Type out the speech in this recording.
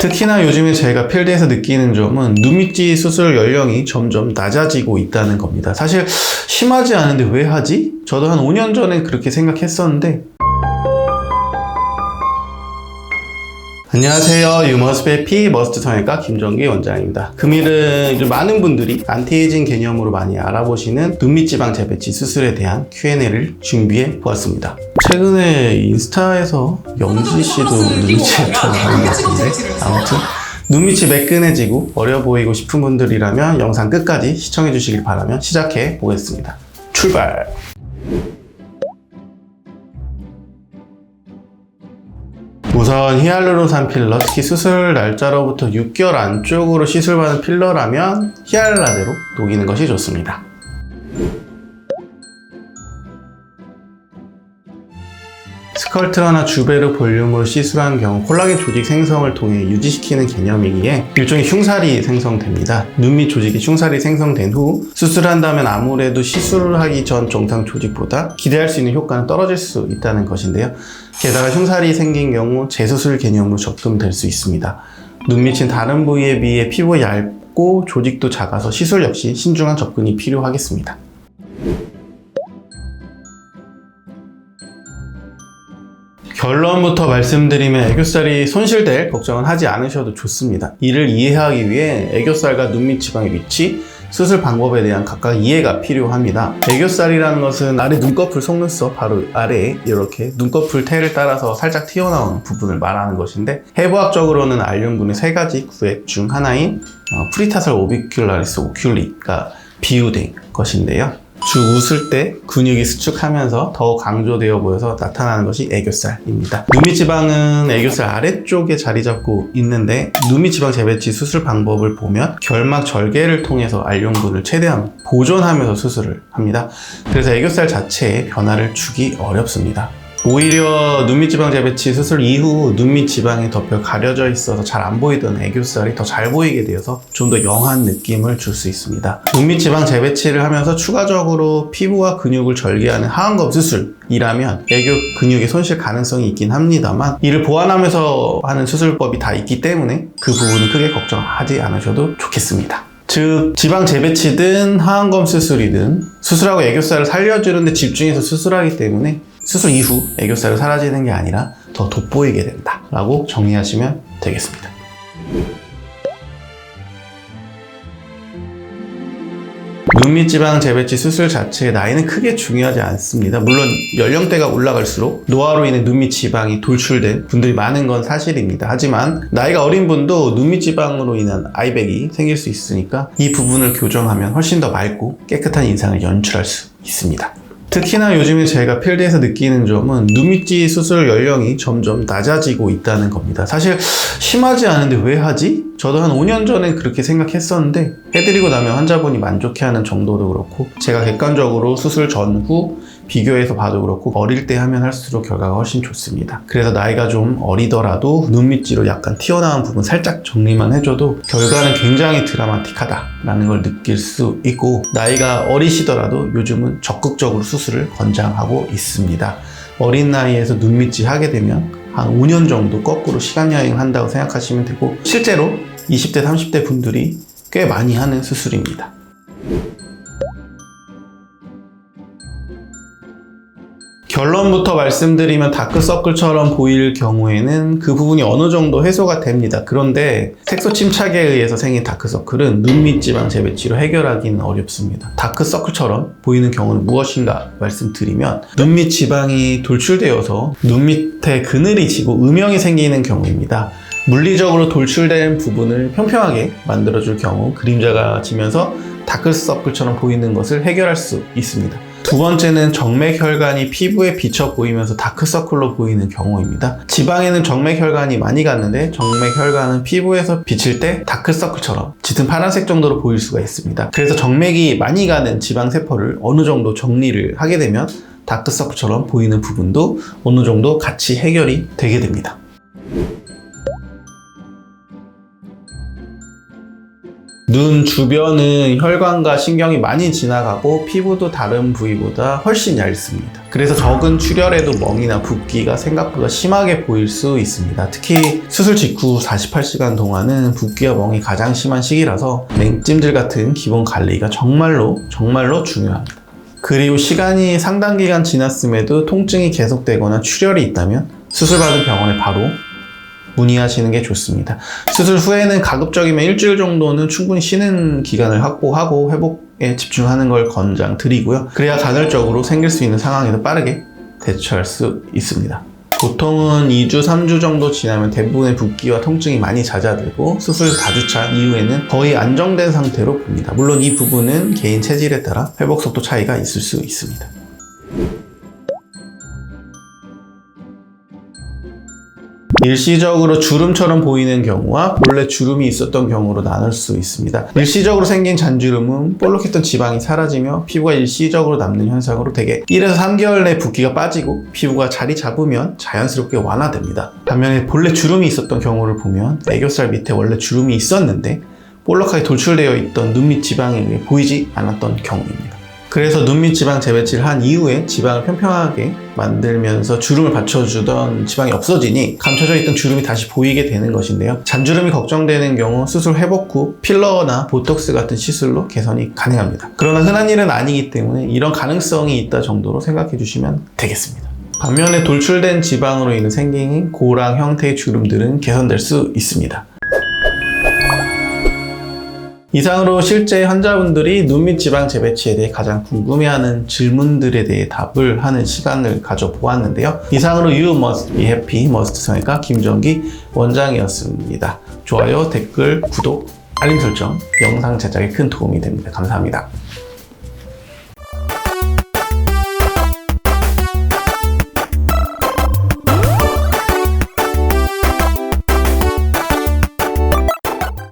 특히나 요즘에 제가 필드에서 느끼는 점은 눈밑지 수술 연령이 점점 낮아지고 있다는 겁니다. 사실 심하지 않은데 왜 하지? 저도 한 5년 전에 그렇게 생각했었는데. 안녕하세요. 유머스트의 피 머스트 성형외과 김정기 원장입니다. 금일은 요즘 많은 분들이 안티에이징 개념으로 많이 알아보시는 눈밑지방 재배치 수술에 대한 Q&A를 준비해 보았습니다. 최근에 인스타에서 영지 씨도 눈밑이 많은 것 같은데, 아무튼 눈밑이 매끈해지고 어려 보이고 싶은 분들이라면 영상 끝까지 시청해 주시길 바라며 시작해 보겠습니다. 출발! 우선 히알루론산 필러, 특히 수술 날짜로부터 6개월 안쪽으로 시술받은 필러라면 히알라제로 녹이는 것이 좋습니다. 스컬트러나 주베르 볼륨으로 시술한 경우 콜라겐 조직 생성을 통해 유지시키는 개념이기에 일종의 흉살이 생성됩니다. 눈밑 조직이 흉살이 생성된 후 수술한다면 아무래도 시술을 하기 전 정상 조직보다 기대할 수 있는 효과는 떨어질 수 있다는 것인데요. 게다가 흉살이 생긴 경우 재수술 개념으로 접근될 수 있습니다. 눈밑은 다른 부위에 비해 피부가 얇고 조직도 작아서 시술 역시 신중한 접근이 필요하겠습니다. 결론부터 말씀드리면 애교살이 손실될 걱정은 하지 않으셔도 좋습니다. 이를 이해하기 위해 애교살과 눈밑 지방의 위치, 수술 방법에 대한 각각 이해가 필요합니다. 애교살이라는 것은 아래 눈꺼풀 속눈썹 바로 아래에 이렇게 눈꺼풀 태를 따라서 살짝 튀어나오는 부분을 말하는 것인데, 해부학적으로는 알륜근의 세 가지 구획 중 하나인 프리타설 오비큘라리스 오큘리가 비유된 것인데요. 쭉 웃을 때 근육이 수축하면서 더 강조되어 보여서 나타나는 것이 애교살입니다. 눈밑지방은 애교살 아래쪽에 자리 잡고 있는데, 눈밑지방 재배치 수술 방법을 보면 결막 절개를 통해서 알륜근을 최대한 보존하면서 수술을 합니다. 그래서 애교살 자체에 변화를 주기 어렵습니다. 오히려 눈밑지방 재배치 수술 이후 눈밑지방이 덮여 가려져 있어서 잘 안 보이던 애교살이 더 잘 보이게 되어서 좀 더 영한 느낌을 줄 수 있습니다. 눈밑지방 재배치를 하면서 추가적으로 피부와 근육을 절개하는 하안검 수술이라면 애교 근육의 손실 가능성이 있긴 합니다만, 이를 보완하면서 하는 수술법이 다 있기 때문에 그 부분은 크게 걱정하지 않으셔도 좋겠습니다. 즉, 지방 재배치든 하안검 수술이든 수술하고 애교살을 살려주는데 집중해서 수술하기 때문에 수술 이후 애교살이 사라지는 게 아니라 더 돋보이게 된다 라고 정리하시면 되겠습니다. 눈밑지방 재배치 수술 자체의 나이는 크게 중요하지 않습니다. 물론 연령대가 올라갈수록 노화로 인해 눈밑지방이 돌출된 분들이 많은 건 사실입니다. 하지만 나이가 어린 분도 눈밑지방으로 인한 아이백이 생길 수 있으니까 이 부분을 교정하면 훨씬 더 맑고 깨끗한 인상을 연출할 수 있습니다. 특히나 요즘에 제가 필드에서 느끼는 점은 눈밑지 수술 연령이 점점 낮아지고 있다는 겁니다. 사실 심하지 않은데 왜 하지? 저도 한 5년 전에 그렇게 생각했었는데, 해드리고 나면 환자분이 만족해하는 정도도 그렇고, 제가 객관적으로 수술 전후 비교해서 봐도 그렇고, 어릴 때 하면 할수록 결과가 훨씬 좋습니다. 그래서 나이가 좀 어리더라도 눈밑지로 약간 튀어나온 부분 살짝 정리만 해줘도 결과는 굉장히 드라마틱하다라는 걸 느낄 수 있고, 나이가 어리시더라도 요즘은 적극적으로 수술을 권장하고 있습니다. 어린 나이에서 눈밑지 하게 되면 한 5년 정도 거꾸로 시간 여행을 한다고 생각하시면 되고, 실제로 20대, 30대 분들이 꽤 많이 하는 수술입니다. 결론부터 말씀드리면 다크서클처럼 보일 경우에는 그 부분이 어느 정도 해소가 됩니다. 그런데 색소 침착에 의해서 생긴 다크서클은 눈밑지방 재배치로 해결하기는 어렵습니다. 다크서클처럼 보이는 경우는 무엇인가 말씀드리면, 눈밑지방이 돌출되어서 눈밑에 그늘이 지고 음영이 생기는 경우입니다. 물리적으로 돌출된 부분을 평평하게 만들어줄 경우 그림자가 지면서 다크서클처럼 보이는 것을 해결할 수 있습니다. 두 번째는 정맥혈관이 피부에 비쳐 보이면서 다크서클로 보이는 경우입니다. 지방에는 정맥혈관이 많이 갔는데 정맥혈관은 피부에서 비칠 때 다크서클처럼 짙은 파란색 정도로 보일 수가 있습니다. 그래서 정맥이 많이 가는 지방세포를 어느 정도 정리를 하게 되면 다크서클처럼 보이는 부분도 어느 정도 같이 해결이 되게 됩니다. 눈 주변은 혈관과 신경이 많이 지나가고 피부도 다른 부위보다 훨씬 얇습니다. 그래서 적은 출혈에도 멍이나 붓기가 생각보다 심하게 보일 수 있습니다. 특히 수술 직후 48시간 동안은 붓기와 멍이 가장 심한 시기라서 냉찜질 같은 기본 관리가 정말로 중요합니다. 그리고 시간이 상당 기간 지났음에도 통증이 계속되거나 출혈이 있다면 수술받은 병원에 바로 문의하시는 게 좋습니다. 수술 후에는 가급적이면 일주일 정도는 충분히 쉬는 기간을 확보하고 회복에 집중하는 걸 권장드리고요. 그래야 간헐적으로 생길 수 있는 상황에도 빠르게 대처할 수 있습니다. 보통은 2주, 3주 정도 지나면 대부분의 붓기와 통증이 많이 잦아들고 수술 4주차 이후에는 거의 안정된 상태로 봅니다. 물론 이 부분은 개인 체질에 따라 회복 속도 차이가 있을 수 있습니다. 일시적으로 주름처럼 보이는 경우와 본래 주름이 있었던 경우로 나눌 수 있습니다. 일시적으로 생긴 잔주름은 볼록했던 지방이 사라지며 피부가 일시적으로 남는 현상으로 대개 1에서 3개월 내 붓기가 빠지고 피부가 자리 잡으면 자연스럽게 완화됩니다. 반면에 본래 주름이 있었던 경우를 보면 애교살 밑에 원래 주름이 있었는데 볼록하게 돌출되어 있던 눈 밑 지방에 의해 보이지 않았던 경우입니다. 그래서 눈 밑 지방 재배치를 한 이후에 지방을 평평하게 만들면서 주름을 받쳐주던 지방이 없어지니 감춰져 있던 주름이 다시 보이게 되는 것인데요. 잔주름이 걱정되는 경우 수술 회복 후 필러나 보톡스 같은 시술로 개선이 가능합니다. 그러나 흔한 일은 아니기 때문에 이런 가능성이 있다 정도로 생각해 주시면 되겠습니다. 반면에 돌출된 지방으로 인해 생긴 고랑 형태의 주름들은 개선될 수 있습니다. 이상으로 실제 환자분들이 눈 밑 지방 재배치에 대해 가장 궁금해하는 질문들에 대해 답을 하는 시간을 가져보았는데요. 이상으로 You Must Be Happy 머스트 성형외과 김정기 원장이었습니다. 좋아요, 댓글, 구독, 알림 설정, 영상 제작에 큰 도움이 됩니다. 감사합니다.